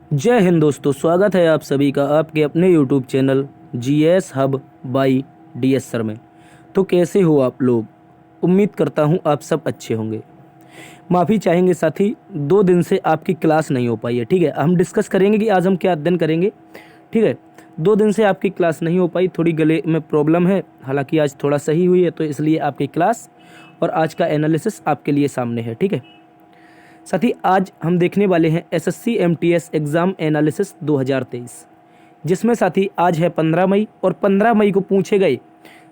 जय हिंद दोस्तों, स्वागत है आप सभी का आपके अपने YouTube channel GS hub by DS sir में। तो कैसे हो आप लोग? उम्मीद करता हूँ आप सब अच्छे होंगे। माफ़ी चाहेंगे साथी, 2 दिन से आपकी क्लास नहीं हो पाई है। ठीक है, हम डिस्कस करेंगे कि आज हम क्या अध्ययन करेंगे। ठीक है, 2 दिन से आपकी क्लास नहीं हो पाई, थोड़ी गले में प्रॉब्लम है। हालांकि आज थोड़ा सही हुई है, तो इसलिए आपकी क्लास और आज का एनालिसिस आपके लिए सामने है। ठीक है साथी, आज हम देखने वाले हैं एसएससी एमटीएस एग्ज़ाम एनालिसिस 2023, जिसमें साथी आज है 15 मई और 15 मई को पूछे गए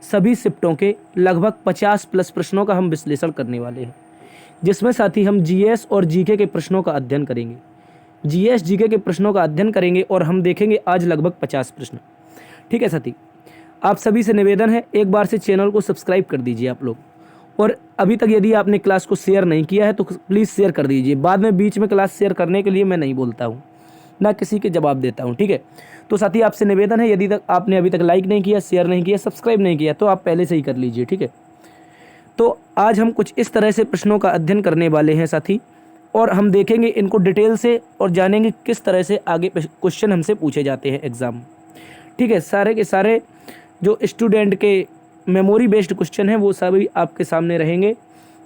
सभी शिफ्टों के लगभग 50 प्लस प्रश्नों का हम विश्लेषण करने वाले हैं, जिसमें साथी हम जीएस और जीके के प्रश्नों का अध्ययन करेंगे। जीएस जीके के प्रश्नों का अध्ययन करेंगे और हम देखेंगे आज लगभग 50 प्रश्न। ठीक है साथी, आप सभी से निवेदन है, एक बार से चैनल को सब्सक्राइब कर दीजिए आप लोग। और अभी तक यदि आपने क्लास को शेयर नहीं किया है तो प्लीज़ शेयर कर दीजिए। बाद में बीच में क्लास शेयर करने के लिए मैं नहीं बोलता हूँ, ना किसी के जवाब देता हूँ। ठीक है, तो साथी आपसे निवेदन है, यदि तक आपने अभी तक लाइक नहीं किया, शेयर नहीं किया, सब्सक्राइब नहीं किया तो आप पहले से ही कर लीजिए। ठीक है, तो आज हम कुछ इस तरह से प्रश्नों का अध्ययन करने वाले हैं साथी, और हम देखेंगे इनको डिटेल से और जानेंगे किस तरह से आगे क्वेश्चन हमसे पूछे जाते हैं एग्ज़ाम। ठीक है, सारे के सारे जो स्टूडेंट के मेमोरी बेस्ड क्वेश्चन हैं वो सभी आपके सामने रहेंगे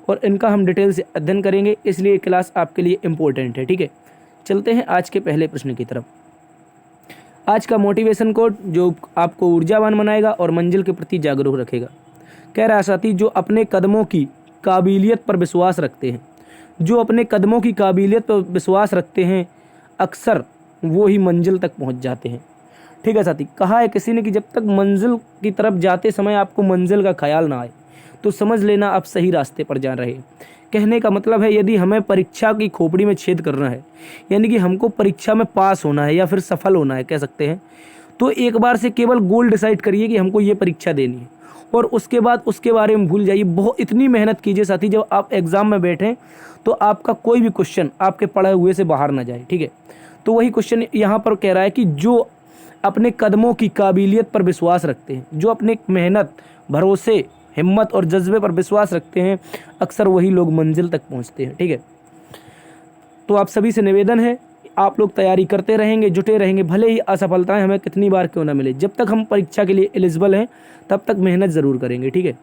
और इनका हम डिटेल से अध्ययन करेंगे, इसलिए क्लास आपके लिए इम्पोर्टेंट है। ठीक है, चलते हैं आज के पहले प्रश्न की तरफ। आज का मोटिवेशन कोट जो आपको ऊर्जावान बनाएगा और मंजिल के प्रति जागरूक रखेगा। कह रहा साथी, जो अपने कदमों की काबिलियत पर विश्वास रखते हैं, जो अपने कदमों की काबिलियत पर विश्वास रखते हैं, अक्सर वो ही मंजिल तक पहुंच जाते हैं। ठीक है साथी, कहा है किसी ने कि जब तक मंजिल की तरफ जाते समय आपको मंजिल का ख्याल ना आए तो समझ लेना आप सही रास्ते पर जा रहे हैं। कहने का मतलब है, यदि हमें परीक्षा की खोपड़ी में छेद करना है, यानी कि हमको परीक्षा में पास होना है या फिर सफल होना है कह सकते हैं, तो एक बार से केवल गोल डिसाइड करिए कि हमको ये परीक्षा देनी है और उसके बाद उसके बारे में भूल जाइए। बहुत इतनी मेहनत कीजिए साथी, जब आप एग्ज़ाम में बैठें तो आपका कोई भी क्वेश्चन आपके पढ़े हुए से बाहर ना जाए। ठीक है, तो वही क्वेश्चन यहाँ पर कह रहा है कि जो अपने कदमों की काबिलियत पर विश्वास रखते हैं, जो अपने मेहनत, भरोसे, हिम्मत और जज्बे पर विश्वास रखते हैं, अक्सर वही लोग मंजिल तक पहुंचते हैं। ठीक है, तो आप सभी से निवेदन है, आप लोग तैयारी करते रहेंगे, जुटे रहेंगे, भले ही असफलताएं हमें कितनी बार क्यों ना मिले, जब तक हम परीक्षा के लिए एलिजिबल हैं तब तक मेहनत ज़रूर करेंगे। ठीक है,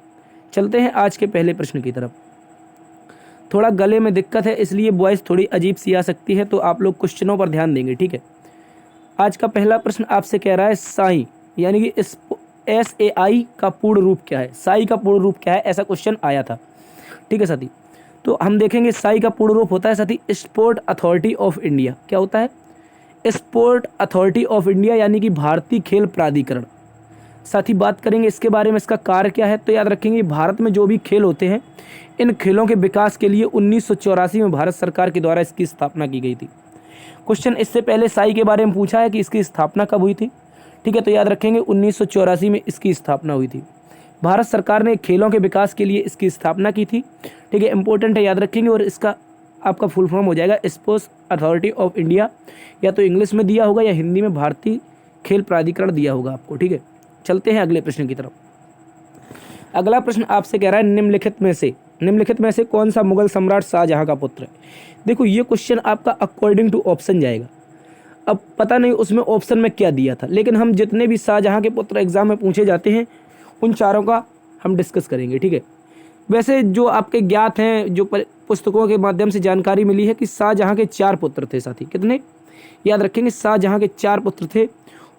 चलते हैं आज के पहले प्रश्न की तरफ। थोड़ा गले में दिक्कत है, इसलिए वॉइस थोड़ी अजीब सी आ सकती है, तो आप लोग क्वेश्चनों पर ध्यान देंगे। ठीक है, आज का पहला प्रश्न आपसे कह रहा है साई, यानी कि SAI का पूर्ण रूप क्या है, साई का पूर्ण रूप क्या है, ऐसा क्वेश्चन आया था। ठीक है साथी, तो हम देखेंगे साई का पूर्ण रूप होता है साथी स्पोर्ट अथॉरिटी ऑफ इंडिया। क्या होता है? स्पोर्ट अथॉरिटी ऑफ इंडिया, यानी कि भारतीय खेल प्राधिकरण। साथ ही बात करेंगे इसके बारे में, इसका कार्य क्या है, तो याद रखेंगे भारत में जो भी खेल होते हैं, इन खेलों के विकास के लिए 1984 में भारत सरकार के द्वारा इसकी स्थापना की गई थी। क्वेश्चन इससे पहले साई के बारे में पूछा है कि इसकी स्थापना कब हुई थी। ठीक है, तो याद रखेंगे 1984 में इसकी स्थापना हुई थी। भारत सरकार ने खेलों के विकास के लिए इसकी स्थापना की थी। ठीक है, इंपॉर्टेंट है, याद रखेंगे। और इसका आपका फुल फॉर्म हो जाएगा स्पोर्ट्स अथॉरिटी ऑफ इंडिया, या तो इंग्लिश में दिया होगा या हिंदी में भारतीय खेल प्राधिकरण दिया होगा आपको। ठीक है, चलते हैं अगले प्रश्न की तरफ। अगला प्रश्न आपसे कह रहा है निम्नलिखित में से कौन सा मुगल सम्राट शाहजहां का पुत्र है। देखो, ये क्वेश्चन आपका अकॉर्डिंग टू ऑप्शन जाएगा। अब पता नहीं उसमें ऑप्शन में क्या दिया था, लेकिन हम जितने भी शाहजहां के पुत्र एग्जाम में पूछे जाते हैं उन चारों का हम डिस्कस करेंगे। ठीक है, वैसे जो आपके ज्ञात हैं, जो पुस्तकों के माध्यम से जानकारी मिली है कि शाहजहां के 4 पुत्र थे साथी। कितने? याद रखेंगे, शाहजहां के 4 पुत्र थे।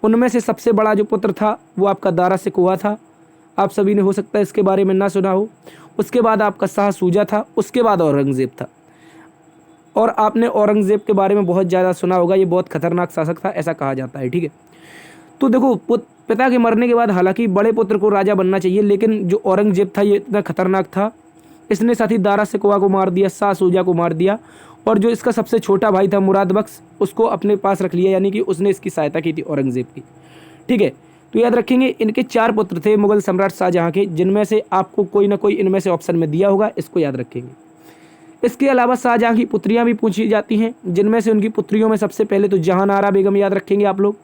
उनमें से सबसे बड़ा जो पुत्र था वो आपका दारा सिकोहा था। आप सभी ने हो सकता है इसके बारे में ना सुना हो। उसके बाद आपका शाह सूजा था, उसके बाद औरंगजेब था। और आपने औरंगजेब के बारे में बहुत ज़्यादा सुना होगा, ये बहुत खतरनाक शासक था, ऐसा कहा जाता है। ठीक है, तो देखो, पिता के मरने के बाद हालांकि बड़े पुत्र को राजा बनना चाहिए, लेकिन जो औरंगजेब था ये इतना खतरनाक था, इसने साथी दारा सिकोहा को मार दिया, शाह सूजा को मार दिया, और जो इसका सबसे छोटा भाई था मुराद बख्श, उसको अपने पास रख लिया, यानी कि उसने इसकी सहायता की थी औरंगजेब की। ठीक है, तो याद रखेंगे इनके 4 पुत्र थे मुगल सम्राट शाहजहां के, जिनमें से आपको कोई ना कोई इनमें से ऑप्शन में दिया होगा, इसको याद रखेंगे। इसके अलावा शाहजहां की पुत्रियां भी पूछी जाती हैं, जिनमें से उनकी पुत्रियों में सबसे पहले तो जहान आरा बेगम याद रखेंगे आप लोग,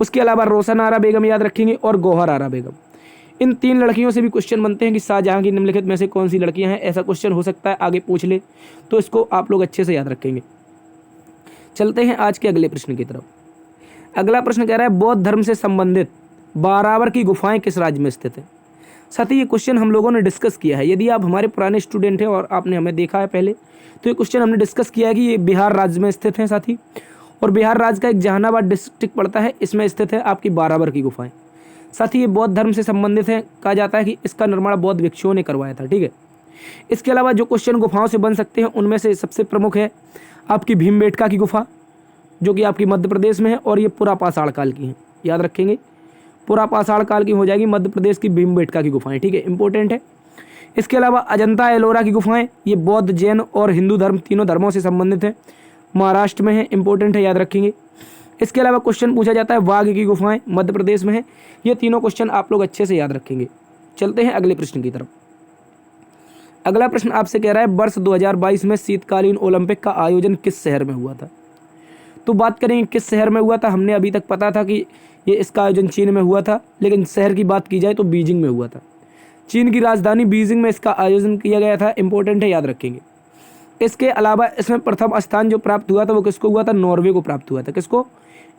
उसके अलावा रोशन आरा बेगम याद रखेंगे और गौहर आरा बेगम। इन 3 लड़कियों से भी क्वेश्चन बनते हैं कि शाहजहां की निम्नलिखित में से कौन सी लड़कियां हैं, ऐसा क्वेश्चन हो सकता है, आगे पूछ ले, तो इसको आप लोग अच्छे से याद रखेंगे। चलते हैं आज के अगले प्रश्न की तरफ। अगला प्रश्न कह रहा है बौद्ध धर्म से संबंधित बारावर की गुफाएं किस राज्य में स्थित है। साथी ये क्वेश्चन हम लोगों ने डिस्कस किया है। यदि आप हमारे पुराने स्टूडेंट हैं और आपने हमें देखा है पहले, तो ये क्वेश्चन हमने डिस्कस किया है कि ये बिहार राज्य में स्थित हैं साथी, और बिहार राज्य का एक जहानाबाद डिस्ट्रिक्ट पड़ता है, इसमें स्थित है आपकी बारावर की गुफाएं। साथी ये बौद्ध धर्म से संबंधित है। कहा जाता है कि इसका निर्माण बौद्ध भिक्षुओं ने करवाया था। ठीक है, इसके अलावा जो क्वेश्चन गुफाओं से बन सकते हैं उनमें से सबसे प्रमुख है आपकी भीमबेटका की गुफा, जो कि आपकी मध्य प्रदेश में है, और ये पुरापाषाण काल की है। याद रखेंगे, पुरापाषाण काल की हो जाएगी मध्य प्रदेश की भीमबेटका की गुफाएं। ठीक है, इंपॉर्टेंट है। इसके अलावा अजंता एलोरा की गुफाएं, ये बौद्ध, जैन और हिंदू धर्म तीनों धर्मों से संबंधित है, महाराष्ट्र में है, इंपॉर्टेंट है, याद रखेंगे। इसके अलावा क्वेश्चन पूछा जाता है वाघ की गुफाएं, मध्य प्रदेश में है। ये तीनों क्वेश्चन आप लोग अच्छे से याद रखेंगे। चलते हैं अगले प्रश्न की तरफ। अगला प्रश्न आपसे कह रहा है वर्ष 2022 में शीतकालीन ओलंपिक का आयोजन किस शहर में हुआ था। तो बात करेंगे किस शहर में हुआ था। हमने अभी तक पता था कि ये इसका आयोजन चीन में हुआ था, लेकिन शहर की बात की जाए तो बीजिंग में हुआ था। चीन की राजधानी बीजिंग में इसका आयोजन किया गया था, इंपॉर्टेंट है, याद रखेंगे। इसके अलावा इसमें प्रथम स्थान जो प्राप्त हुआ था वो किसको हुआ था, नॉर्वे को प्राप्त हुआ था। किसको,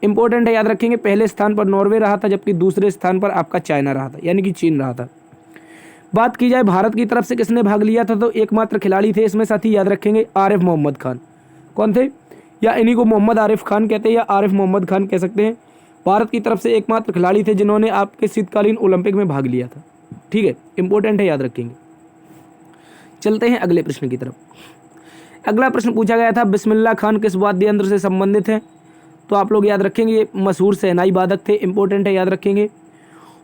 इंपॉर्टेंट है, याद रखेंगे। पहले स्थान पर नॉर्वे रहा था, जबकि दूसरे स्थान पर आपका चाइना रहा था, यानी कि चीन रहा था। बात की जाए भारत की तरफ से किसने भाग लिया था, तो एकमात्र खिलाड़ी थे इसमें साथी, याद रखेंगे, आरिफ मोहम्मद खान। कौन थे, या इन्हीं को मोहम्मद आरिफ खान कहते हैं या आरिफ मोहम्मद खान कह सकते हैं। भारत की तरफ से एकमात्र खिलाड़ी थे जिन्होंने आपके शीतकालीन ओलंपिक में भाग लिया था। ठीक है, इंपॉर्टेंट है, याद रखेंगे। चलते हैं अगले प्रश्न की तरफ। अगला प्रश्न पूछा गया था बिस्मिल्लाह खान किस वाद्य यंत्र से संबंधित है। तो आप लोग याद रखेंगे ये मशहूर शहनाई वादक थे, इंपॉर्टेंट है, याद रखेंगे।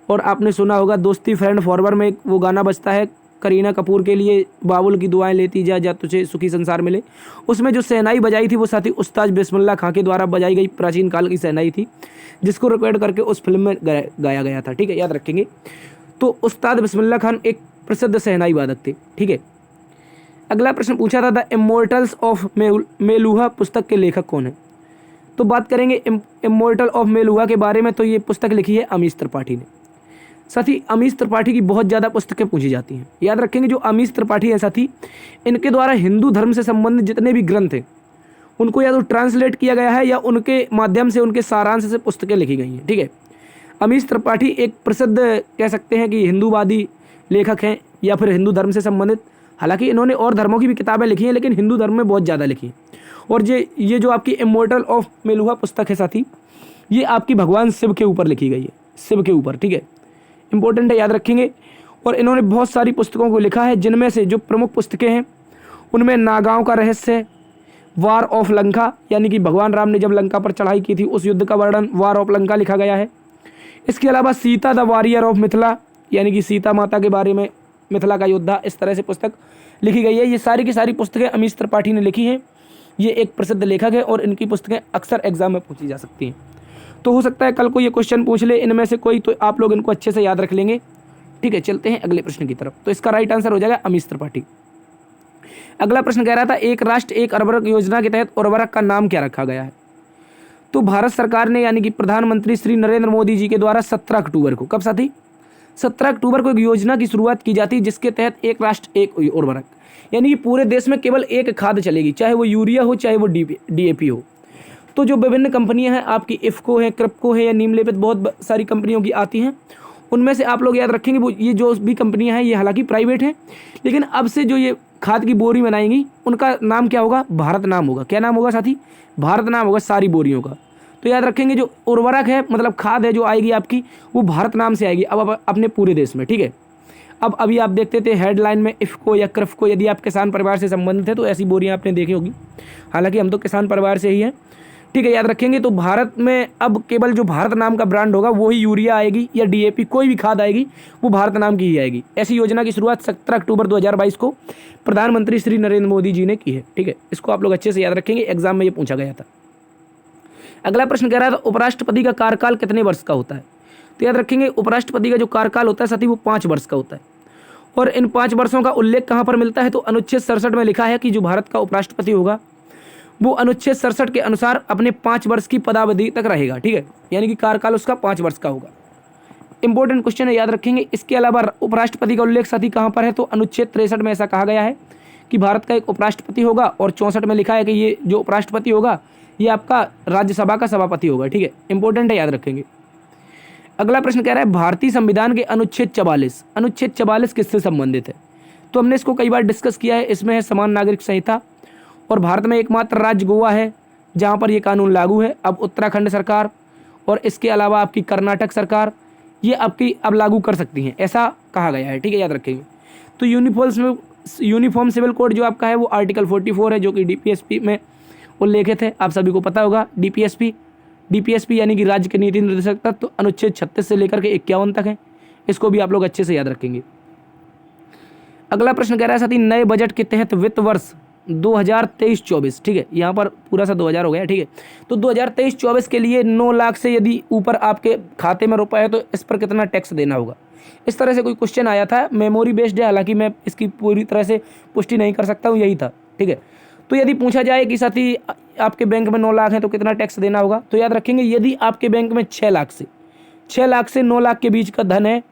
और आपने सुना होगा दोस्ती फ्रेंड फॉरवर्ड में वो गाना बजता है करीना कपूर के लिए, बाबुल की दुआएं लेती जा तुझे सुखी संसार मिले। उसमें जो शहनाई बजाई थी वो साथी उस्ताद बिस्मिल्लाह खां के द्वारा बजाई गई प्राचीन काल की शहनाई थी, जिसको रिकॉर्ड करके उस फिल्म में गाया गया था। ठीक है, याद रखेंगे। तो उस्ताद बिस्मिल्लाह खान एक प्रसिद्ध शहनाई वादक थे। ठीक है, अगला प्रश्न पूछा था द इमोर्टल्स ऑफ मेलुहा पुस्तक के लेखक कौन है। तो बात करेंगे इमोर्टल ऑफ मेलुहा के बारे में। तो ये पुस्तक लिखी है अमीश त्रिपाठी ने। साथी अमीश त्रिपाठी की बहुत ज़्यादा पुस्तकें पूछी जाती हैं, याद रखेंगे। जो अमीश त्रिपाठी हैं साथी, इनके द्वारा हिंदू धर्म से संबंधित जितने भी ग्रंथ हैं उनको या तो ट्रांसलेट किया गया है या उनके माध्यम से, उनके सारांश से पुस्तकें लिखी गई हैं। ठीक है, अमीश त्रिपाठी एक प्रसिद्ध कह सकते हैं कि हिंदूवादी लेखक हैं या फिर हिंदू धर्म से संबंधित। हालांकि इन्होंने और धर्मों की भी किताबें लिखी हैं, लेकिन हिंदू धर्म में बहुत ज़्यादा लिखी हैं। और ये जो आपकी इमोर्टल ऑफ मेलुहा पुस्तक है साथी, ये आपकी भगवान शिव के ऊपर लिखी गई है, शिव के ऊपर। ठीक है, इंपॉर्टेंट है, याद रखेंगे। और इन्होंने बहुत सारी पुस्तकों को लिखा है, जिनमें से जो प्रमुख पुस्तकें हैं उनमें नागांव का रहस्य, वार ऑफ लंका, यानी कि भगवान राम ने जब लंका पर चढ़ाई की थी उस युद्ध का वर्णन, वार ऑफ लंका लिखा गया है। इसके अलावा Sita the warrior of Mithila, यानी कि सीता माता के बारे में, मिथिला का योद्धा, इस तरह से पुस्तक लिखी गई है। ये सारी की सारी पुस्तकें अमीश त्रिपाठी ने लिखी हैं। ये एक प्रसिद्ध लेखक है और इनकी पुस्तकें अक्सर एग्जाम में पूछी जा सकती हैं। तो हो सकता है कल को ये क्वेश्चन पूछ ले इनमें से कोई, तो आप लोग इनको अच्छे से याद रख लेंगे। ठीक है, चलते हैं अगले प्रश्न की तरफ। तो इसका राइट आंसर हो जाएगा अमीश त्रिपाठी। अगला प्रश्न कह रहा था एक राष्ट्र एक उर्वरक योजना के तहत उर्वरक का नाम क्या रखा गया है। तो भारत सरकार ने, यानी कि प्रधानमंत्री श्री नरेंद्र मोदी जी के द्वारा 17 अक्टूबर को, कब साथी, 17 अक्टूबर को एक योजना की शुरुआत की जाती है जिसके तहत एक राष्ट्र एक उर्वरक, यानी कि पूरे देश में केवल एक खाद चलेगी, चाहे वो यूरिया हो चाहे वो DAP हो। तो जो विभिन्न कंपनियां हैं आपकी, इफ्को है, क्रिप्को है या नीमलेपित, बहुत सारी कंपनियों की आती हैं। उनमें से आप लोग याद रखेंगे वो ये जो भी कंपनियां हैं ये हालांकि प्राइवेट हैं, लेकिन अब से जो ये खाद की बोरी बनाएंगी उनका नाम क्या होगा, भारत नाम होगा। क्या नाम होगा साथी, भारत नाम होगा सारी बोरियों का। तो याद रखेंगे जो उर्वरक है, मतलब खाद है जो आएगी आपकी, वो भारत नाम से आएगी अब अपने पूरे देश में। ठीक है, अब अभी आप देखते थे हेडलाइन में इफ्को या क्रिफ्को, यदि आप किसान परिवार से संबंधित है तो ऐसी बोरियां आपने देखी होगी। हालांकि हम तो किसान परिवार से ही हैं। ठीक है, याद रखेंगे। तो भारत में अब केवल जो भारत नाम का ब्रांड होगा वही यूरिया आएगी या DAP, कोई भी खाद आएगी वो भारत नाम की ही आएगी। ऐसी योजना की शुरुआत 17 अक्टूबर 2022 को प्रधानमंत्री श्री नरेंद्र मोदी जी ने की है। ठीक है, इसको आप लोग अच्छे से याद रखेंगे, एग्जाम में ये पूछा गया था। अगला प्रश्न कह रहा था उपराष्ट्रपति का कार्यकाल कितने वर्ष का होता है। तो याद रखेंगे उपराष्ट्रपति का जो कार्यकाल होता है साथी वो 5 वर्ष का होता है। और इन 5 वर्षों का उल्लेख कहाँ पर मिलता है, तो अनुच्छेद 67 में लिखा है कि जो भारत का उपराष्ट्रपति होगा वो अनुच्छेद 67 के अनुसार अपने 5 वर्ष की पदावधि तक रहेगा। ठीक है, यानी कि कार्यकाल उसका 5 वर्ष का होगा। इंपॉर्टेंट क्वेश्चन है, याद रखेंगे। इसके अलावा उपराष्ट्रपति का उल्लेख साथी कहाँ पर है, तो अनुच्छेद 63 में ऐसा कहा गया है कि भारत का एक उपराष्ट्रपति होगा, और 64 में लिखा है कि ये जो उपराष्ट्रपति होगा ये आपका राज्यसभा का सभापति होगा, ठीक है, इंपॉर्टेंट है, याद रखेंगे। अगला प्रश्न कह रहा है भारतीय संविधान के अनुच्छेद 44 किससे संबंधित है? तो हमने इसको कई बार डिस्कस किया है। इसमें है समान नागरिक संहिता, और भारत में एकमात्र राज्य गोवा है जहाँ पर ये कानून लागू है। अब उत्तराखंड सरकार और इसके अलावा आपकी कर्नाटक सरकार ये आपकी अब लागू कर सकती हैं, ऐसा कहा गया है, ठीक है, याद रखेंगे। तो यूनिफॉर्म सिविल कोड जो आपका है वो आर्टिकल 44 है, जो कि डीपीएसपी में उल्लेखित है, आप सभी को पता होगा। डीपीएसपी यानी कि राज्य के नीति निर्देशक तत्व अनुच्छेद 36 से लेकर के 51 तक है, इसको भी आप लोग अच्छे से याद रखेंगे। अगला प्रश्न कह रहा है साथी नए बजट के तहत वित्त वर्ष 2023-24, ठीक है, यहाँ पर पूरा सा 2000 हो गया, ठीक है। तो 2023-24 के लिए 9 लाख से यदि ऊपर आपके खाते में रुपए है तो इस पर कितना टैक्स देना होगा, इस तरह से कोई क्वेश्चन आया था। मेमोरी बेस्ड है, हालांकि मैं इसकी पूरी तरह से पुष्टि नहीं कर सकता हूँ, यही था, ठीक है। तो यदि पूछा जाए कि साथी आपके बैंक में 9 लाख है तो कितना टैक्स देना होगा, तो याद रखेंगे यदि आपके बैंक में 6 लाख से 9 लाख के बीच का धन है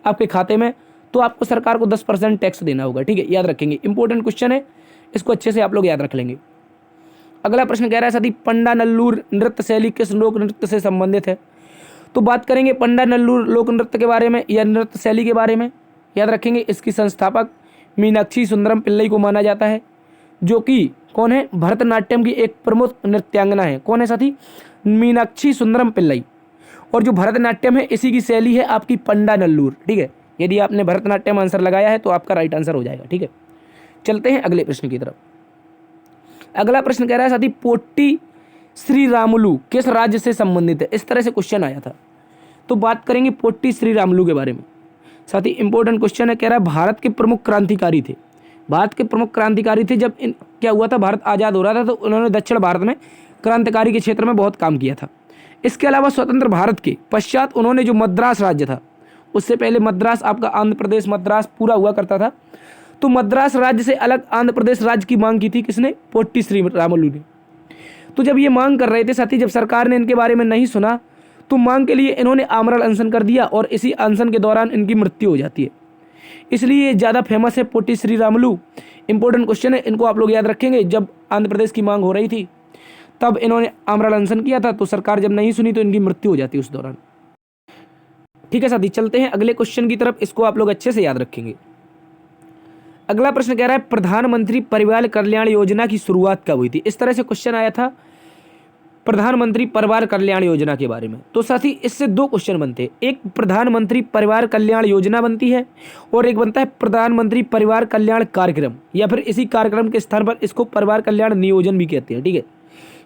आपके खाते में, तो आपको सरकार को 10% टैक्स देना होगा, ठीक है, याद रखेंगे। इंपॉर्टेंट क्वेश्चन है, इसको अच्छे से आप लोग याद रख लेंगे। अगला प्रश्न कह रहा है साथी पंडा नल्लूर नृत्य शैली किस लोक नृत्य से संबंधित है? तो बात करेंगे पंडा नल्लूर लोक नृत्य के बारे में या नृत्य शैली के बारे में। याद रखेंगे इसकी संस्थापक मीनाक्षी सुंदरम पिल्लई को माना जाता है, जो कि कौन है, भरतनाट्यम की एक प्रमुख नृत्यांगना है। कौन है साथी? मीनाक्षी सुंदरम पिल्लई। और जो भरतनाट्यम है इसी की शैली है आपकी पंडा नल्लूर, ठीक है। यदि आपने भरतनाट्यम आंसर लगाया है तो आपका राइट आंसर हो जाएगा, ठीक है। चलते हैं अगले प्रश्न की तरफ। अगला प्रश्न कह रहा है साथी पोट्टी श्रीरामुलु किस राज्य से संबंधित है? इस तरह से क्वेश्चन आया था, तो बात करेंगे पोट्टी श्रीरामुलु के बारे में। साथी इंपॉर्टेंट क्वेश्चन है, कह रहा है भारत के प्रमुख क्रांतिकारी थे। जब क्या हुआ था, भारत आज़ाद हो रहा था तो उन्होंने दक्षिण भारत में क्रांतिकारी के क्षेत्र में बहुत काम किया था। इसके अलावा स्वतंत्र भारत के पश्चात उन्होंने जो मद्रास राज्य था, उससे पहले मद्रास आपका आंध्र प्रदेश मद्रास पूरा हुआ करता था, तो मद्रास राज्य से अलग आंध्र प्रदेश राज्य की मांग की थी। किसने? पोट्टी श्रीरामुलु ने। तो जब ये मांग कर रहे थे साथी, जब सरकार ने इनके बारे में नहीं सुना तो मांग के लिए इन्होंने आमरण अनशन कर दिया और इसी अनशन के दौरान इनकी मृत्यु हो जाती है। इसलिए ये ज़्यादा फेमस है पोट्टी श्रीरामुलु। इंपॉर्टेंट क्वेश्चन है, इनको आप लोग याद रखेंगे। जब आंध्र प्रदेश की मांग हो रही थी तब इन्होंने आमरण अनशन किया था, तो सरकार जब नहीं सुनी तो इनकी मृत्यु हो जाती उस दौरान, ठीक है साथी। चलते हैं अगले क्वेश्चन की तरफ, इसको आप लोग अच्छे से याद रखेंगे। अगला प्रश्न कह रहा है प्रधानमंत्री परिवार कल्याण योजना की शुरुआत कब हुई थी? इस तरह से क्वेश्चन आया था प्रधानमंत्री परिवार कल्याण योजना के बारे में। तो साथी इससे 2 क्वेश्चन बनते हैं, एक प्रधानमंत्री परिवार कल्याण योजना बनती है और एक बनता है प्रधानमंत्री परिवार कल्याण कार्यक्रम, या फिर इसी कार्यक्रम के स्थान पर इसको परिवार कल्याण नियोजन भी कहते हैं, ठीक है।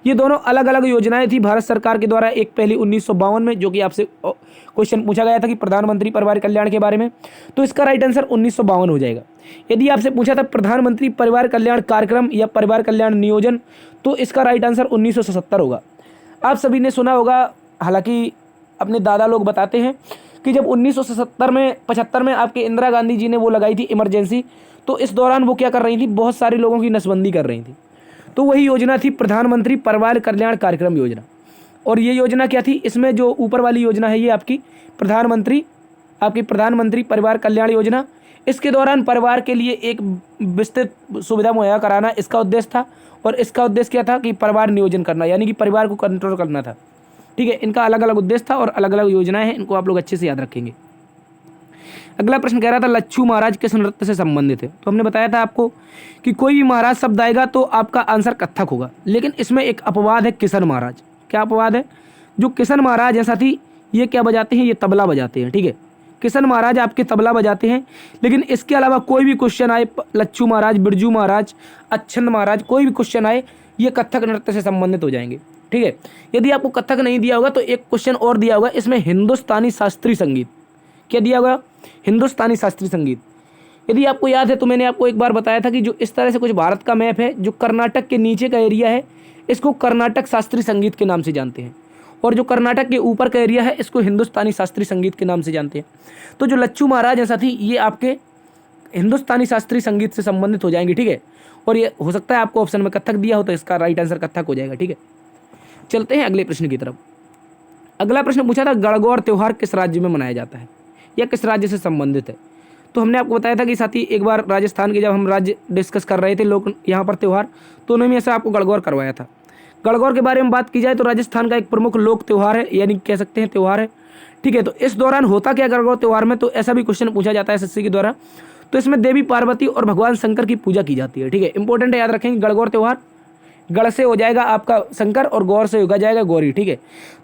ये दोनों अलग अलग योजनाएं थी भारत सरकार के द्वारा। एक पहली 1952 में, जो कि आपसे क्वेश्चन पूछा गया था कि प्रधानमंत्री परिवार कल्याण के बारे में, तो इसका राइट आंसर 1952 हो जाएगा। यदि आपसे पूछा था प्रधानमंत्री परिवार कल्याण कार्यक्रम या परिवार कल्याण नियोजन, तो इसका राइट आंसर 1977 होगा। आप सभी ने सुना होगा, हालांकि अपने दादा लोग बताते हैं कि जब 1975 में आपके इंदिरा गांधी जी ने वो लगाई थी इमरजेंसी, तो इस दौरान वो क्या कर रही थी, बहुत सारे लोगों की नसबंदी कर रही थी। तो वही योजना थी प्रधानमंत्री परिवार कल्याण कार्यक्रम योजना। और ये योजना क्या थी, इसमें जो ऊपर वाली योजना है ये आपकी प्रधानमंत्री परिवार कल्याण योजना, इसके दौरान परिवार के लिए एक विस्तृत सुविधा मुहैया कराना इसका उद्देश्य था। और इसका उद्देश्य क्या था कि परिवार नियोजन करना, यानी कि परिवार को कंट्रोल करना था, ठीक है। इनका अलग अलग उद्देश्य था और अलग अलग योजनाएं हैं, इनको आप लोग अच्छे से याद रखेंगे। अगला प्रश्न कह रहा था लच्छू महाराज किस नृत्य से संबंधित है? तो हमने बताया था आपको कि कोई भी महाराज शब्द आएगा तो आपका आंसर कथक होगा, लेकिन इसमें एक अपवाद है, किशन महाराज। क्या अपवाद है? जो किशन महाराज हैं साथी, ये क्या बजाते हैं, ये तबला बजाते हैं, ठीक है। किशन महाराज आपके तबला बजाते हैं, लेकिन इसके अलावा कोई भी क्वेश्चन आए, लच्छू महाराज, बिरजू महाराज, अच्छंद महाराज, कोई भी क्वेश्चन आए, ये कथक नृत्य से संबंधित हो जाएंगे, ठीक है। यदि आपको कथक नहीं दिया होगा तो एक क्वेश्चन और दिया होगा, इसमें हिंदुस्तानी शास्त्रीय संगीत। क्या दिया होगा? हिंदुस्तानी शास्त्रीय संगीत। यदि आपको याद है तो मैंने आपको एक बार बताया था कि जो इस तरह से कुछ भारत का मैप है, जो कर्नाटक के नीचे का एरिया है इसको कर्नाटक शास्त्रीय संगीत के नाम से जानते हैं, और जो कर्नाटक के ऊपर का एरिया है इसको हिंदुस्तानी शास्त्रीय संगीत के नाम से जानते हैं। तो जो लच्छू महाराज हैं साथी, ये आपके हिंदुस्तानी शास्त्रीय संगीत से संबंधित हो जाएंगे, ठीक है। और ये हो सकता है आपको ऑप्शन में कथक दिया हो, तो इसका राइट आंसर कथक हो जाएगा, ठीक है। चलते हैं अगले प्रश्न की तरफ। अगला प्रश्न पूछा था गणगौर त्यौहार किस राज्य में मनाया जाता है या किस राज्य से संबंधित है? तो हमने आपको बताया था कि साथी एक बार राजस्थान के जब हम राज्य डिस्कस कर रहे थे लोग यहाँ पर त्यौहार, तो उन्होंने ऐसा आपको गणगौर करवाया था। गणगौर के बारे में बात की जाए तो राजस्थान का एक प्रमुख लोक त्यौहार है, यानी कह सकते हैं त्यौहार है, ठीक है। तो इस दौरान होता क्या गणगौर त्यौहार में, तो ऐसा भी क्वेश्चन पूछा जाता है एसएससी के द्वारा। तो इसमें देवी पार्वती और भगवान शंकर की पूजा की जाती है, ठीक है। इंपॉर्टेंट है, याद रखेंगे। गणगौर त्यौहार, गढ़ से हो जाएगा आपका शंकर और गौर से होगा जाएगा गौरी, ठीक है।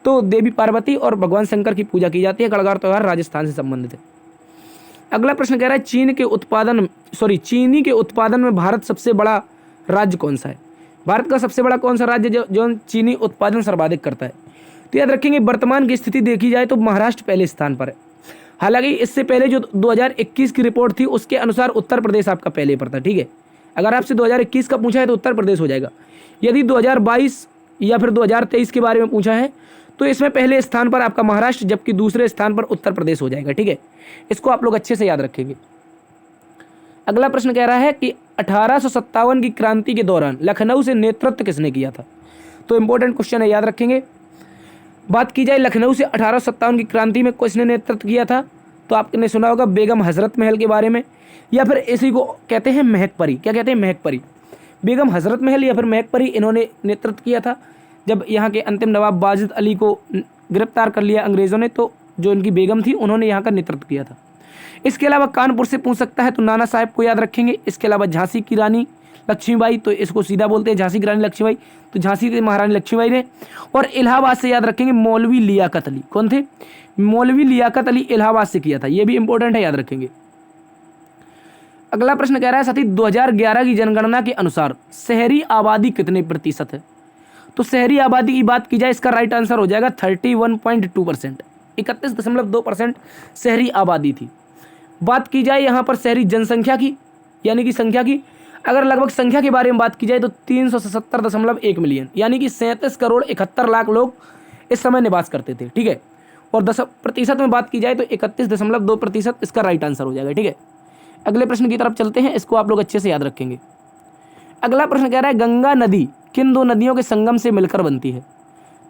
तो देवी पार्वती और भगवान शंकर की पूजा की जाती है। गणगौर त्यौहार राजस्थान से संबंधित है। अगला प्रश्न कह रहा है चीनी के उत्पादन में भारत सबसे बड़ा राज्य कौन सा है। भारत का सबसे बड़ा कौन सा राज्य जो चीनी उत्पादन सर्वाधिक करता है। तो याद रखेंगे वर्तमान की स्थिति देखी जाए तो महाराष्ट्र पहले स्थान पर है। हालांकि इससे पहले जो 2021 की रिपोर्ट थी उसके अनुसार उत्तर प्रदेश आपका पहले पर था, ठीक है। अगर आपसे 2021 का पूछा है तो उत्तर प्रदेश हो जाएगा। यदि 2022 या फिर 2023 के बारे में पूछा है तो इसमें पहले स्थान पर आपका महाराष्ट्र, जबकि दूसरे स्थान पर उत्तर प्रदेश हो जाएगा, ठीक है। इसको आप लोग अच्छे से याद रखेंगे। अगला प्रश्न कह रहा है कि 1857 की क्रांति के दौरान लखनऊ से नेतृत्व किसने किया था। तो इंपॉर्टेंट क्वेश्चन है, याद रखेंगे। बात की जाए लखनऊ से 1857 की क्रांति में किसने नेतृत्व किया था, तो आपने सुना होगा बेगम हजरत महल के बारे में, या फिर इसी को कहते हैं महकपरी। क्या कहते हैं? महकपरी। बेगम हजरत महल या फिर महकपरी, इन्होंने नेतृत्व किया था जब यहाँ के अंतिम नवाब वाजिद अली को गिरफ्तार कर लिया अंग्रेज़ों ने, तो जो इनकी बेगम थी उन्होंने यहाँ का नेतृत्व किया था। इसके अलावा कानपुर से पूछ सकता है तो नाना साहब को याद रखेंगे। इसके अलावा झांसी की रानी लक्ष्मीबाई, तो इसको सीधा बोलते हैं झांसी की रानी लक्ष्मीबाई, तो झांसी की महारानी लक्ष्मीबाई ने। और इलाहाबाद से याद रखेंगे मौलवी लियाकत अली। कौन थे? मौलवी लियाकत अली इलाहाबाद से किया था। ये भी इंपॉर्टेंट है, याद रखेंगे। अगला प्रश्न कह रहा है साथी 2011 की जनगणना के अनुसार शहरी आबादी कितने प्रतिशत है। तो शहरी आबादी की बात की जाए, इसका राइट आंसर हो जाएगा 31.2%, 31.2% शहरी आबादी थी। बात की जाए यहाँ पर शहरी जनसंख्या की, यानी कि संख्या की, अगर लगभग संख्या के बारे में बात की जाए तो 377.1 मिलियन, यानी कि 37,71,00,000 लोग इस समय निवास करते थे, ठीक है। और 10% में बात की जाए तो 31.2% इसका राइट आंसर हो जाएगा, ठीक है। अगले प्रश्न की तरफ चलते हैं, इसको आप लोग अच्छे से याद रखेंगे। अगला प्रश्न कह रहा है गंगा नदी किन दो नदियों के संगम से मिलकर बनती है।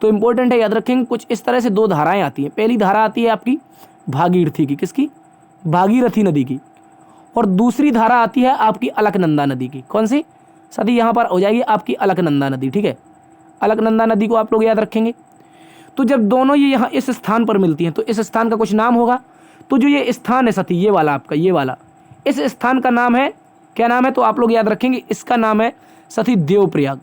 तो इंपॉर्टेंट है, याद रखेंगे। कुछ इस तरह से दो धाराएं आती हैं। पहली धारा आती है आपकी भागीरथी की, किसकी? भागीरथी नदी की। और दूसरी धारा आती है आपकी अलकनंदा नदी की। कौन सी साथी? यहाँ पर हो जाएगी आपकी अलकनंदा नदी, ठीक है। अलकनंदा नदी को आप लोग याद रखेंगे। तो जब दोनों ये यहाँ इस स्थान पर मिलती हैं तो इस स्थान का कुछ नाम होगा। तो जो ये स्थान है साथी, ये वाला आपका, ये वाला, इस स्थान का नाम है, क्या नाम है? तो आप लोग याद रखेंगे, इसका नाम है साथी देवप्रयाग।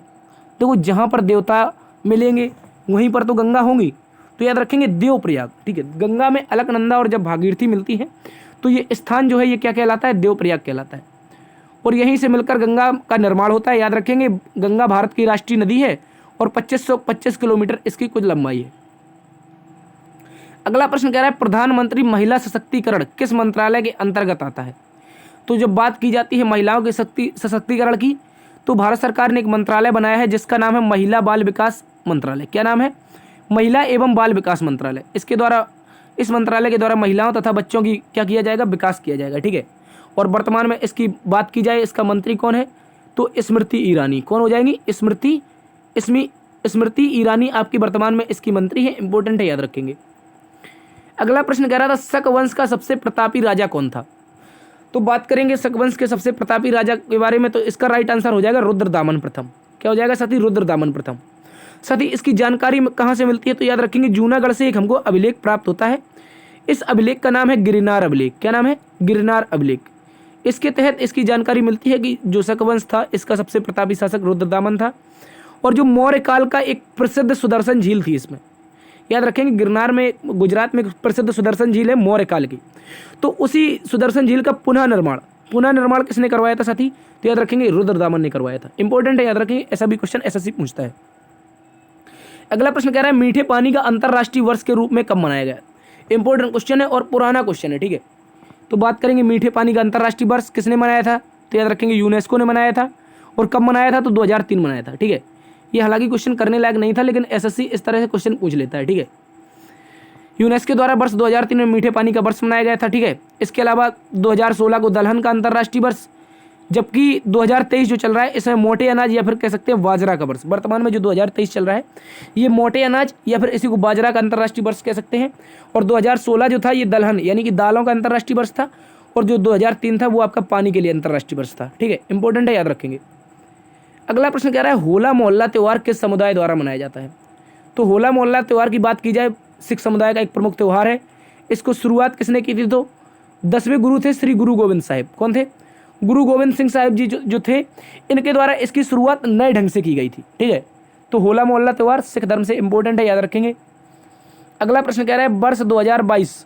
देखो जहाँ पर देवता मिलेंगे वहीं पर तो गंगा होंगी, तो याद रखेंगे देवप्रयाग, ठीक है। गंगा में अलकनंदा और जब भागीरथी मिलती है तो ये स्थान जो है ये क्या कहलाता है? देवप्रयाग कहलाता है। और यहीं से मिलकर गंगा का निर्माण होता है। याद रखेंगे गंगा भारत की राष्ट्रीय नदी है और 2525 किलोमीटर इसकी कुछ लंबाई है। अगला प्रश्न कह रहा है प्रधानमंत्री महिला सशक्तिकरण किस मंत्रालय के अंतर्गत आता है। तो जब बात की जाती है महिलाओं के सशक्तिकरण की, तो भारत सरकार ने एक मंत्रालय बनाया है जिसका नाम है महिला बाल विकास मंत्रालय। क्या नाम है? महिला एवं बाल विकास मंत्रालय। इस मंत्रालय के द्वारा महिलाओं तथा बच्चों की क्या किया जाएगा? विकास किया जाएगा, ठीक है। और वर्तमान में इसकी बात की जाए, इसका मंत्री कौन है? तो स्मृति ईरानी। कौन हो जाएंगी? स्मृति ईरानी आपकी वर्तमान में इसकी मंत्री है। इंपॉर्टेंट है, याद रखेंगे। अगला प्रश्न कह रहा था शक वंश का सबसे प्रतापी राजा कौन था। तो बात करेंगे शक वंश के सबसे प्रतापी राजा के बारे में, तो इसका राइट आंसर हो जाएगा रुद्रदामन प्रथम। क्या हो जाएगा साथी? रुद्रदामन प्रथम। साथी इसकी जानकारी कहाँ से मिलती है? तो याद रखेंगे जूनागढ़ से एक हमको अभिलेख प्राप्त होता है। इस अभिलेख का नाम है गिरनार अभिलेख। क्या नाम है? गिरनार अभिलेख। इसके तहत इसकी जानकारी मिलती है कि जो शक वंश था इसका सबसे प्रतापी शासक रुद्रदामन था। और जो मौर्य काल का एक प्रसिद्ध सुदर्शन झील थी इसमें, याद रखेंगे गिरनार में, गुजरात में प्रसिद्ध सुदर्शन झील है मौर्य काल की। तो उसी सुदर्शन झील का पुनः निर्माण किसने करवाया था साथी? तो याद रखेंगे रुद्रदामन ने करवाया था। इंपॉर्टेंट है, याद रखेंगे, ऐसा भी क्वेश्चन एसएससी पूछता है। अगला प्रश्न कह रहा है मीठे पानी का अंतर्राष्ट्रीय वर्ष के रूप में कब मनाया गया। इंपॉर्टेंट क्वेश्चन है और पुराना क्वेश्चन है, ठीक है। तो बात करेंगे मीठे पानी का अंतर्राष्ट्रीय वर्ष किसने मनाया था। तो याद रखेंगे यूनेस्को ने मनाया था। और कब मनाया था? तो 2003 मनाया था, ठीक है। ये हालांकि क्वेश्चन करने लायक नहीं था, लेकिन एसएससी इस तरह से क्वेश्चन पूछ लेता है, ठीक है। यूनेस्को द्वारा वर्ष 2003 में मीठे पानी का वर्ष मनाया गया था, ठीक है। इसके अलावा 2016 को दलहन का अंतर्राष्ट्रीय वर्ष, जबकि 2023 जो चल रहा है इसमें मोटे अनाज या फिर कह सकते हैं बाजरा का वर्ष। वर्तमान में जो 2023 चल रहा है ये मोटे अनाज या फिर इसी को बाजरा का अंतर्राष्ट्रीय वर्ष कह सकते हैं। और 2016 जो था ये दलहन यानी कि दालों का अंतर्राष्ट्रीय वर्ष था। और जो 2003 था वो आपका पानी के लिए अंतर्राष्ट्रीय वर्ष था, ठीक है। इंपॉर्टेंट है, याद रखेंगे। अगला प्रश्न कह रहा है होला मोहल्ला त्यौहार किस समुदाय द्वारा मनाया जाता है। तो होला मोहल्ला त्यौहार की बात की जाए, सिख समुदाय का एक प्रमुख त्यौहार है। इसको शुरुआत किसने की थी, तो 10वें गुरु थे श्री गुरु गोविंद साहिब। कौन थे, गुरु गोविंद सिंह साहिब जी जो थे, इनके द्वारा इसकी शुरुआत नए ढंग से की गई थी। ठीक है, तो होला मोहल्ला त्यौहार सिख धर्म से इंपॉर्टेंट है, याद रखेंगे। अगला प्रश्न कह रहा है वर्ष 2022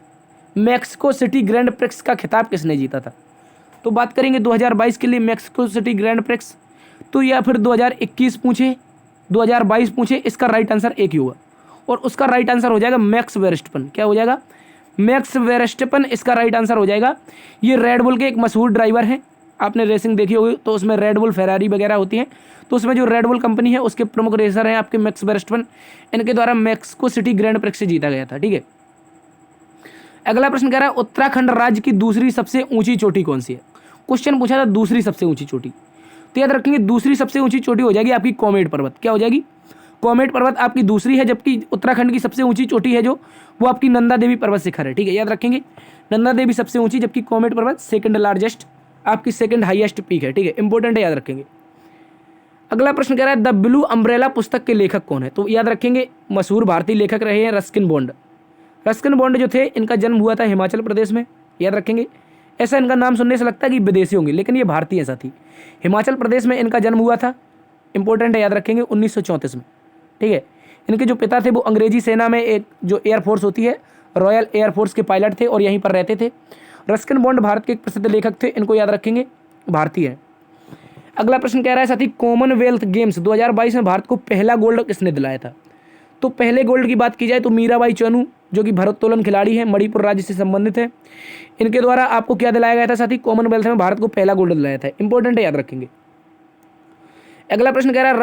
मैक्सिको सिटी ग्रैंड प्रिक्स का खिताब किसने जीता था। तो बात करेंगे 2022 के लिए मैक्सिको सिटी ग्रैंड प्रिक्स, तो या फिर 2021 पूछे, 2022 पूछे, इसका राइट आंसर एक ही होगा और उसका राइट आंसर हो जाएगा मैक्स वेरस्टेपन। क्या हो जाएगा, मैक्स वेरस्टेपन इसका राइट आंसर हो जाएगा। ये रेड बुल के एक मशहूर ड्राइवर हैं, आपने रेसिंग देखी होगी तो उसमें रेड बुल फेरारी वगैरह होती है, तो उसमें जो रेड बुल कंपनी है उसके प्रमुख रेसर हैं आपके मैक्स वेरस्टेपन। इनके द्वारा मैक्सिको सिटी ग्रैंड प्रिक्स से जीता गया था। ठीक है, अगला प्रश्न कह रहा है उत्तराखंड राज्य की दूसरी सबसे ऊंची चोटी कौन सी है। क्वेश्चन पूछा था दूसरी सबसे ऊंची चोटी, तो याद रखेंगे दूसरी सबसे ऊंची चोटी हो जाएगी आपकी कॉमेट पर्वत। क्या हो जाएगी, कॉमेट पर्वत आपकी दूसरी है, जबकि उत्तराखंड की सबसे ऊंची चोटी है जो वो आपकी नंदा देवी पर्वत शिखर है। ठीक है, याद रखेंगे नंदा देवी सबसे ऊंची, जबकि कॉमेट पर्वत सेकंड लार्जेस्ट, आपकी सेकंड हाईएस्ट पीक है। ठीक है, इंपॉर्टेंट है, याद रखेंगे। अगला प्रश्न कह रहा है द ब्लू अम्ब्रेला पुस्तक के लेखक कौन है। तो याद रखेंगे मशहूर भारतीय लेखक रहे हैं रस्किन बॉन्ड। रस्किन बॉन्ड जो थे इनका जन्म हुआ था हिमाचल प्रदेश में, याद रखेंगे। ऐसा इनका नाम सुनने से लगता है कि विदेशी होंगे, लेकिन ये भारतीय हैं साथी। हिमाचल प्रदेश में इनका जन्म हुआ था, इंपॉर्टेंट है, याद रखेंगे, 1934 में। ठीक है, इनके जो पिता थे वो अंग्रेजी सेना में एक जो एयरफोर्स होती है रॉयल एयरफोर्स के पायलट थे और यहीं पर रहते थे। रस्किन बॉन्ड भारत के एक प्रसिद्ध लेखक थे, इनको याद रखेंगे, भारतीय है। अगला प्रश्न कह रहा है साथी कॉमनवेल्थ गेम्स 2022 में भारत को पहला गोल्ड किसने दिलाया था। तो पहले गोल्ड की बात की जाए तो मीराबाई चानू जो कि भारोत्तोलन खिलाड़ी है, मणिपुर राज्य से संबंधित है, इनके द्वारा आपको क्या दिलाया गया था साथी, कॉमनवेल्थ में भारत को पहला गोल्ड दिलाया था। इंपॉर्टेंट है, याद रखेंगे। अगला प्रश्न कह रहा है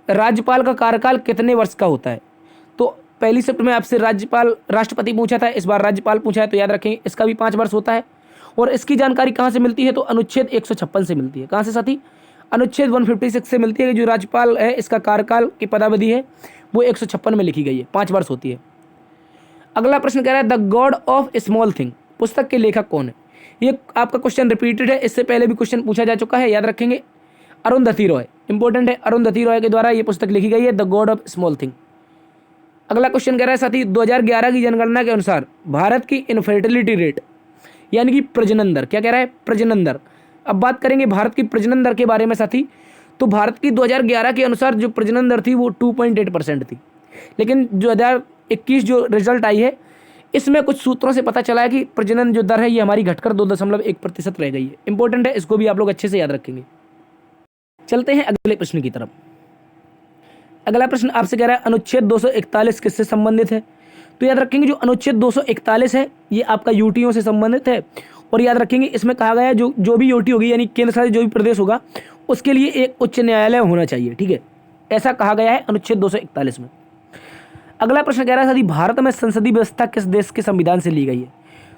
राज्यपाल का कार्यकाल कितने वर्ष का होता है। तो पहली शिफ्ट में आपसे राष्ट्रपति पूछा था, इस बार राज्यपाल पूछा है, तो याद रखेंगे इसका भी 5 वर्ष होता है। और इसकी जानकारी कहाँ से मिलती है, तो अनुच्छेद 156 से मिलती है। कहाँ से साथी, अनुच्छेद 156 से मिलती है कि जो राज्यपाल है इसका कार्यकाल की पदावधि है वो 156 में लिखी गई है, 5 वर्ष होती है। अगला प्रश्न कह रहा है the God of small thing पुस्तक के लेखक कौन है। ये आपका क्वेश्चन रिपीटेड है, इससे पहले भी क्वेश्चन पूछा जा चुका है, याद रखेंगे, अरुंधति रॉय। इंपॉर्टेंट है, अरुंधति रॉय के द्वारा ये पुस्तक लिखी गई है the God of small thing. अगला क्वेश्चन कह रहा है साथी 2011 की जनगणना के अनुसार भारत की इनफर्टिलिटी रेट यानी कि प्रजनन दर, क्या कह रहा है, प्रजनन दर। अब बात करेंगे भारत की प्रजनन दर के बारे में साथी, तो भारत की 2011 के अनुसार जो प्रजनन दर थी वो 2.8% थी, लेकिन 2021 जो रिजल्ट आई है इसमें कुछ सूत्रों से पता चला है कि प्रजनन जो दर है ये हमारी घटकर 2.1% रह गई है। इंपॉर्टेंट है, इसको भी आप लोग अच्छे से याद रखेंगे। चलते हैं अगले प्रश्न की तरफ। अगला प्रश्न आपसे कह रहा है अनुच्छेद 241 किससे संबंधित है। तो याद रखेंगे जो अनुच्छेद 241 है ये आपका यूटीओ से संबंधित है, और याद रखेंगे इसमें कहा गया है जो भी यूटी होगी यानी केंद्र शासित जो भी प्रदेश होगा उसके लिए एक उच्च न्यायालय होना चाहिए। ठीक है, ऐसा कहा गया है अनुच्छेद 241 में। अगला प्रश्न कह रहा है साथी भारत में संसदीय व्यवस्था किस देश के संविधान से ली गई है।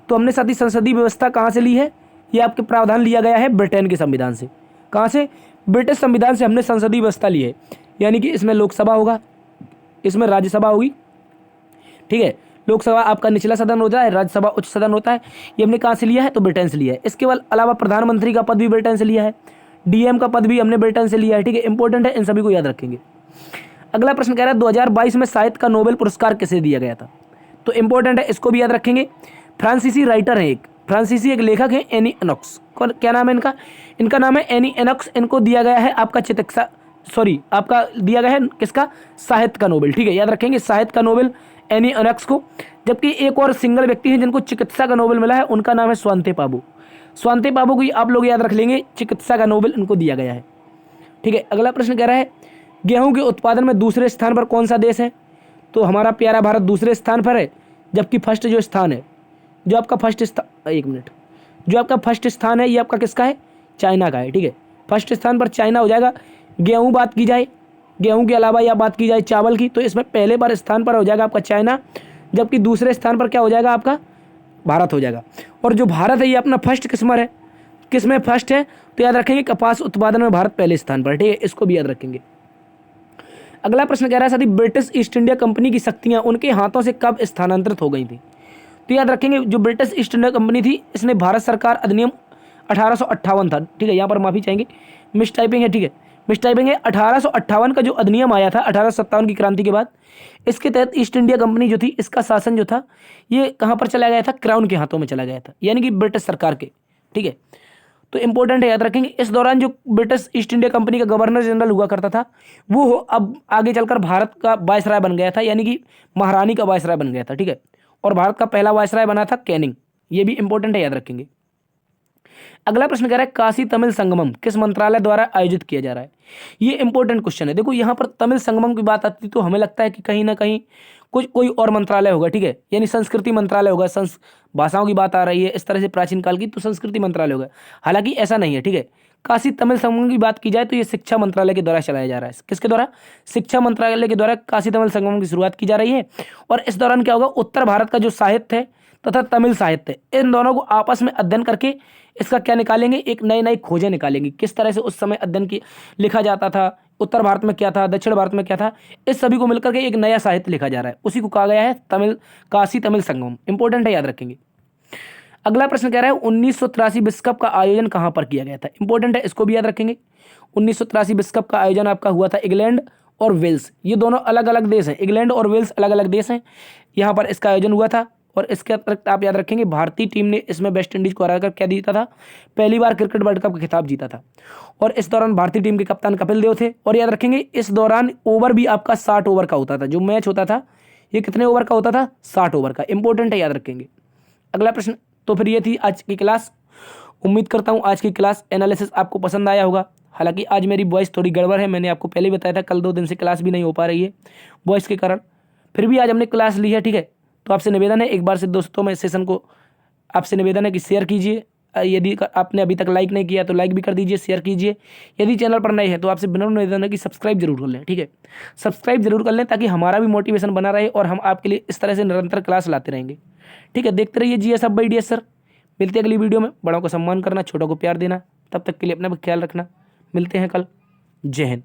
तो हमने साथी संसदीय व्यवस्था कहाँ से ली है, ये आपके प्रावधान लिया गया है ब्रिटेन के संविधान से। कहाँ से, ब्रिटिश संविधान से हमने संसदीय व्यवस्था ली है, यानी कि इसमें लोकसभा होगा, इसमें राज्यसभा होगी। ठीक है, लोकसभा आपका निचला सदन होता है, राज्यसभा उच्च सदन होता है। ये हमने कहाँ से लिया है, तो ब्रिटेन से लिया है। इसके अलावा प्रधानमंत्री का पद भी ब्रिटेन से लिया है, डीएम का पद भी हमने ब्रिटेन से लिया है। ठीक है, इंपॉर्टेंट है, इन सभी को याद रखेंगे। अगला प्रश्न कह रहा है 2022 में साहित्य का नोबेल पुरस्कार किसे दिया गया था। तो इंपॉर्टेंट है, इसको भी याद रखेंगे। फ्रांसीसी राइटर है, फ्रांसीसी एक लेखक है एनी एनॉक्स। क्या नाम है इनका, इनका नाम है एनी एनॉक्स। इनको दिया गया है आपका आपका दिया गया है किसका, साहित्य का नोबेल। ठीक है, याद रखेंगे साहित्य का नोबेल एनी एनॉक्स को। जबकि एक और सिंगल व्यक्ति है जिनको चिकित्सा का नोबेल मिला है, उनका नाम है स्वांते पाबू। स्वांते पाबू को आप लोग याद रख लेंगे, चिकित्सा का नोबेल इनको दिया गया है। ठीक है, अगला प्रश्न कह रहा है गेहूं के उत्पादन में दूसरे स्थान पर कौन सा देश है। तो हमारा प्यारा भारत दूसरे स्थान पर है, जबकि फर्स्ट जो स्थान है, जो आपका फर्स्ट स्थान, एक मिनट, जो आपका फर्स्ट स्थान है ये आपका किसका है, चाइना का है। ठीक है, फर्स्ट स्थान पर चाइना हो जाएगा। गेहूं बात की जाए, गेहूं के अलावा या बात की जाए चावल की, तो इसमें पहले बार स्थान पर हो जाएगा आपका चाइना, जबकि दूसरे स्थान पर क्या हो जाएगा आपका भारत हो जाएगा। और जो भारत है ये अपना फर्स्ट किस्मर है, किसमें फर्स्ट है, तो याद रखेंगे कपास उत्पादन में भारत पहले स्थान पर। ठीक है, इसको भी याद रखेंगे। अगला प्रश्न कह रहा है साथी ब्रिटिश ईस्ट इंडिया कंपनी की शक्तियां उनके हाथों से कब स्थानांतरित हो गई थी। तो याद रखेंगे जो ब्रिटिश ईस्ट इंडिया कंपनी थी इसने भारत सरकार अधिनियम 1858 था। ठीक है, यहाँ पर माफी चाहेंगे, मिस टाइपिंग है। ठीक है, मिसटाइपिंग है। 1858 का जो अधिनियम आया था 1857 की क्रांति के बाद, इसके तहत ईस्ट इंडिया कंपनी जो थी, इसका शासन जो था ये कहाँ पर चला गया था, क्राउन के हाथों में चला गया था, यानी कि ब्रिटिश सरकार के। ठीक है, तो इंपॉर्टेंट है, याद रखेंगे। इस दौरान जो ब्रिटिश ईस्ट इंडिया कंपनी का गवर्नर जनरल हुआ करता था, वो अब आगे चलकर भारत का वायसराय बन गया था, यानी कि महारानी का वायसराय बन गया था। ठीक है, और भारत का पहला वायसराय बना था कैनिंग। ये भी इंपॉर्टेंट है, याद रखेंगे। अगला प्रश्न कह रहा है काशी तमिल संगमम किस मंत्रालय द्वारा आयोजित किया जा रहा है। ये इंपॉर्टेंट क्वेश्चन है। देखो यहाँ पर तमिल संगमम की बात आती है तो हमें लगता है कि कहीं ना कहीं कुछ कोई और मंत्रालय होगा। ठीक है, यानी संस्कृति मंत्रालय होगा, भाषाओं की बात आ रही है इस तरह से प्राचीन काल की, तो संस्कृति मंत्रालय होगा। हालांकि ऐसा नहीं है। ठीक है, काशी तमिल संगमम की बात की जाए तो ये शिक्षा मंत्रालय के द्वारा चलाया जा रहा है। किसके द्वारा? शिक्षा मंत्रालय के द्वारा काशी तमिल संगमम की शुरुआत की जा रही है। और इस दौरान क्या होगा, उत्तर भारत का जो साहित्य है तथा तमिल साहित्य, इन दोनों को आपस में अध्ययन करके इसका क्या निकालेंगे, एक नई नई खोजें निकालेंगे। किस तरह से उस समय अध्ययन की लिखा जाता था, उत्तर भारत में क्या था, दक्षिण भारत में क्या था, इस सभी को मिलकर के एक नया साहित्य लिखा जा रहा है। उसी को कहा गया है तमिल, काशी तमिल संगमम। इंपॉर्टेंट है, याद रखेंगे। अगला प्रश्न कह रहा है 1983 विश्व कप का आयोजन कहां पर किया गया था। इंपॉर्टेंट है, इसको भी याद रखेंगे। 1983 विश्व कप का आयोजन आपका हुआ था इंग्लैंड और वेल्स, ये दोनों अलग अलग देश हैं। इंग्लैंड और वेल्स अलग अलग देश हैं, यहाँ पर इसका आयोजन हुआ था। और इसके अतिरिक्त आप याद रखेंगे भारतीय टीम ने इसमें वेस्ट इंडीज को हराकर क्या जीता था, पहली बार क्रिकेट वर्ल्ड कप का खिताब जीता था। और इस दौरान भारतीय टीम के कप्तान कपिल देव थे। और याद रखेंगे इस दौरान ओवर भी आपका 60 ओवर का होता था। जो मैच होता था ये कितने ओवर का होता था, 60 ओवर का। इंपॉर्टेंट है, याद रखेंगे। अगला प्रश्न, तो फिर ये थी आज की क्लास। उम्मीद करता हूँ आज की क्लास एनालिसिस आपको पसंद आया होगा। हालांकि आज मेरी वॉइस थोड़ी गड़बड़ है, मैंने आपको पहले बताया था, कल 2 दिन से क्लास भी नहीं हो पा रही है वॉइस के कारण। फिर भी आज हमने क्लास ली है। ठीक है, तो आपसे निवेदन है एक बार से दोस्तों में सेशन को आपसे निवेदन है कि शेयर कीजिए। यदि आपने अभी तक लाइक नहीं किया तो लाइक भी कर दीजिए, शेयर कीजिए। यदि चैनल पर नए हैं तो आपसे विनम्र निवेदन है कि सब्सक्राइब जरूर कर लें। ठीक है, सब्सक्राइब जरूर कर लें ताकि हमारा भी मोटिवेशन बना रहे और हम आपके लिए इस तरह से निरंतर क्लास लाते रहेंगे। ठीक है, देखते रहिए GS hub by DS sir. मिलते हैं अगली वीडियो में। बड़ों को सम्मान करना, छोटों को प्यार देना। तब तक के लिए अपना ख्याल रखना। मिलते हैं कल। जय हिंद।